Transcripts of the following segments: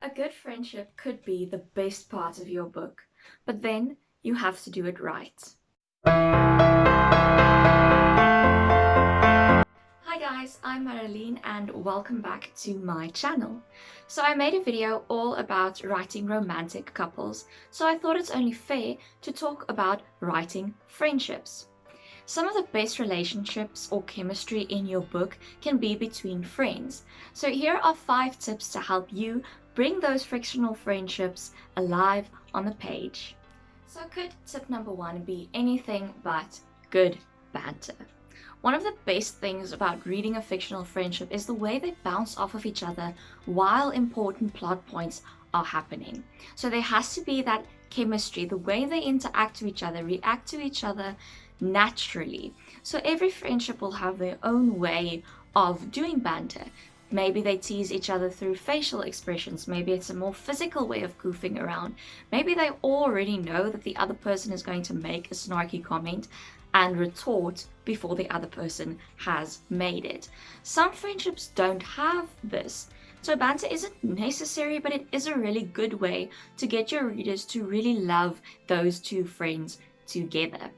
A good friendship could be the best part of your book, but then you have to do it right. Hi guys, I'm Marilyn and welcome back to my channel. So I made a video all about writing romantic couples, so I thought it's only fair to talk about writing friendships. Some of the best relationships or chemistry in your book can be between friends. So here are 5 tips to help you bring those fictional friendships alive on the page. So could tip number 1 be anything but good banter? One of the best things about reading a fictional friendship is the way they bounce off of each other while important plot points are happening. So there has to be that chemistry, the way they interact with each other, react to each other naturally. So every friendship will have their own way of doing banter. Maybe they tease each other through facial expressions. Maybe it's a more physical way of goofing around. Maybe they already know that the other person is going to make a snarky comment and retort before the other person has made it. Some friendships don't have this. So banter isn't necessary, but it is a really good way to get your readers to really love those two friends together.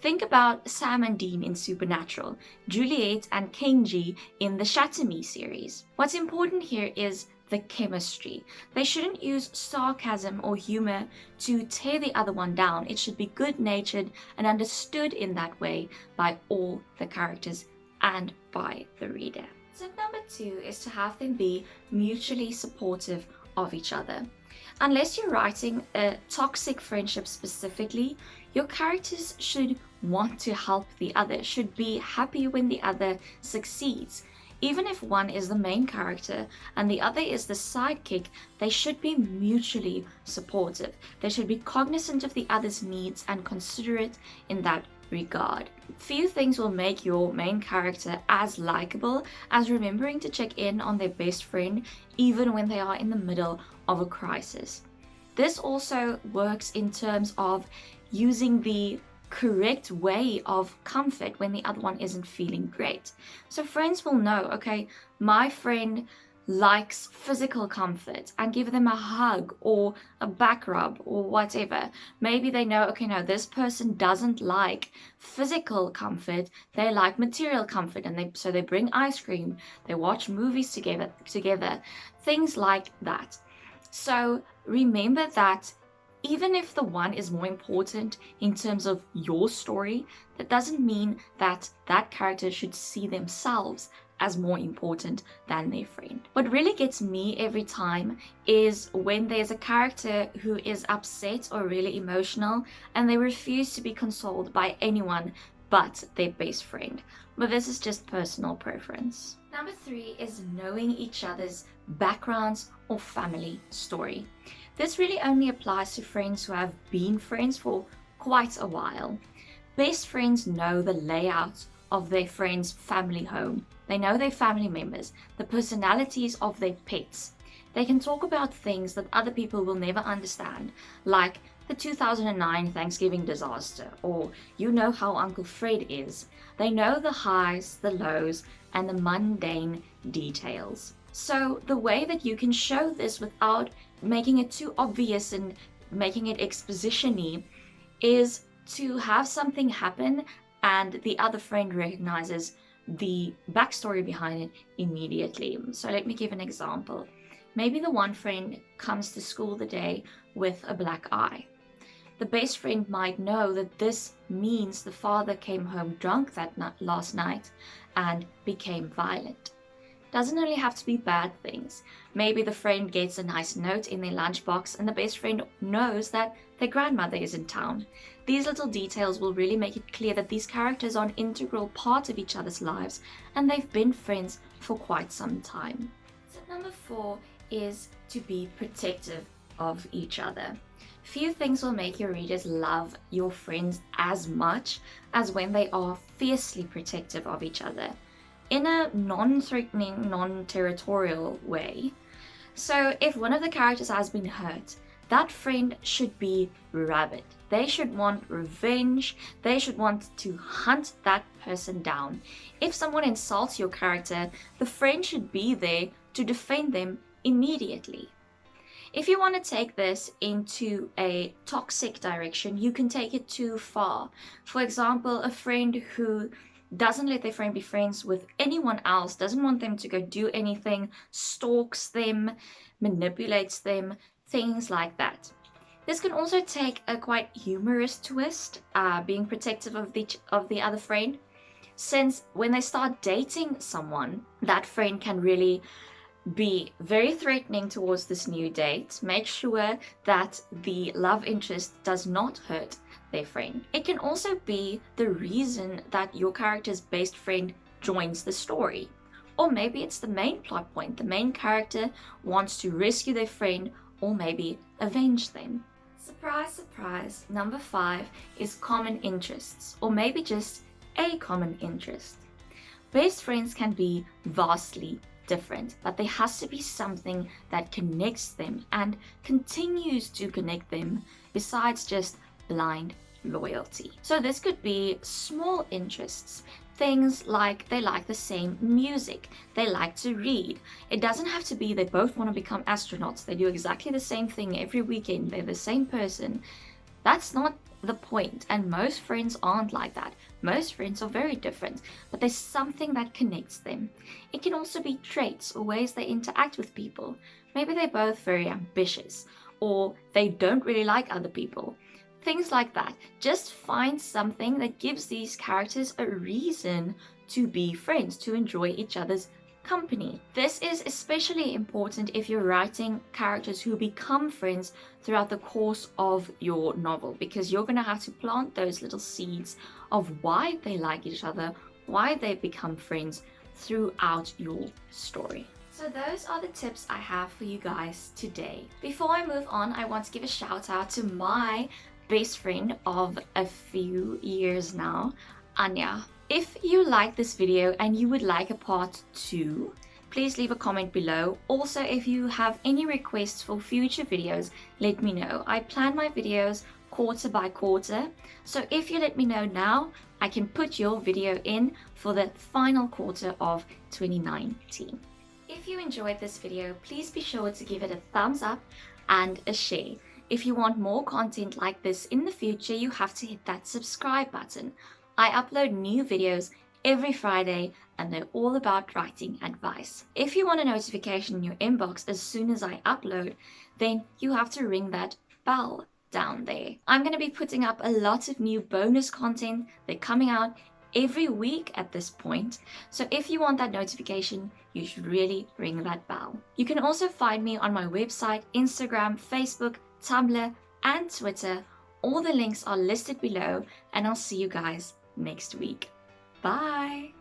Think about Sam and Dean in Supernatural, Juliet and Kenji in the Shatter series. What's important here is the chemistry. They shouldn't use sarcasm or humor to tear the other one down. It should be good-natured and understood in that way by all the characters and by the reader. Tip number 2 is to have them be mutually supportive of each other. Unless you're writing a toxic friendship specifically, your characters should want to help the other, should be happy when the other succeeds. Even if one is the main character and the other is the sidekick, they should be mutually supportive. They should be cognizant of the other's needs and considerate in that regard. Few things will make your main character as likable as remembering to check in on their best friend even when they are in the middle of a crisis. This also works in terms of using the correct way of comfort when the other one isn't feeling great. So friends will know, okay, my friend likes physical comfort, and give them a hug or a back rub or whatever. Maybe they know, okay, no, this person doesn't like physical comfort, they like material comfort, and so they bring ice cream, they watch movies together, things like that. So remember that even if the one is more important in terms of your story, that doesn't mean that that character should see themselves as more important than their friend. What really gets me every time is when there's a character who is upset or really emotional and they refuse to be consoled by anyone but their best friend. But this is just personal preference. Number 3 is knowing each other's backgrounds or family story. This really only applies to friends who have been friends for quite a while. Best friends know the layout of their friend's family home. They know their family members, the personalities of their pets. They can talk about things that other people will never understand, like the 2009 Thanksgiving disaster, or you know how Uncle Fred is. They know the highs, the lows, and the mundane details. So the way that you can show this without making it too obvious and making it exposition-y is to have something happen and the other friend recognizes the backstory behind it immediately. So let me give an example. Maybe the one friend comes to school the day with a black eye. The best friend might know that this means the father came home drunk that last night and became violent. Doesn't only have to be bad things. Maybe the friend gets a nice note in their lunchbox and the best friend knows that their grandmother is in town. These little details will really make it clear that these characters are an integral part of each other's lives and they've been friends for quite some time. Tip number 4 is to be protective of each other. Few things will make your readers love your friends as much as when they are fiercely protective of each other, in a non-threatening, non-territorial way. So if one of the characters has been hurt, that friend should be rabid. They should want revenge. They should want to hunt that person down. If someone insults your character, the friend should be there to defend them immediately. If you want to take this into a toxic direction, you can take it too far. For example, a friend who doesn't let their friend be friends with anyone else, doesn't want them to go do anything, stalks them, manipulates them, things like that. This can also take a quite humorous twist, being protective of the other friend, since when they start dating someone, that friend can really be very threatening towards this new date. Make sure that the love interest does not hurt their friend. It can also be the reason that your character's best friend joins the story. Or maybe it's the main plot point. The main character wants to rescue their friend or maybe avenge them. Surprise, surprise, number 5 is common interests, or maybe just a common interest. Best friends can be vastly different, but there has to be something that connects them and continues to connect them besides just blind loyalty. So this could be small interests, things like they like the same music, they like to read. It doesn't have to be they both want to become astronauts, they do exactly the same thing every weekend, they're the same person. That's not the point, and most friends aren't like that. Most friends are very different, but there's something that connects them. It can also be traits or ways they interact with people. Maybe they're both very ambitious, or they don't really like other people. Things like that. Just find something that gives these characters a reason to be friends, to enjoy each other's company. This is especially important if you're writing characters who become friends throughout the course of your novel, because you're going to have to plant those little seeds of why they like each other, why they become friends throughout your story. So those are the tips I have for you guys today. Before I move on, I want to give a shout out to my best friend of a few years now, Anya. If you like this video and you would like a part 2, please leave a comment below. Also, if you have any requests for future videos, let me know. I plan my videos quarter by quarter, so if you let me know now, I can put your video in for the final quarter of 2019. If you enjoyed this video, please be sure to give it a thumbs up and a share. If you want more content like this in the future, you have to hit that subscribe button. I upload new videos every Friday and they're all about writing advice. If you want a notification in your inbox as soon as I upload, then you have to ring that bell down there. I'm going to be putting up a lot of new bonus content. They're coming out every week at this point. So if you want that notification, you should really ring that bell. You can also find me on my website, Instagram, Facebook, Tumblr, and Twitter. All the links are listed below, and I'll see you guys next week. Bye!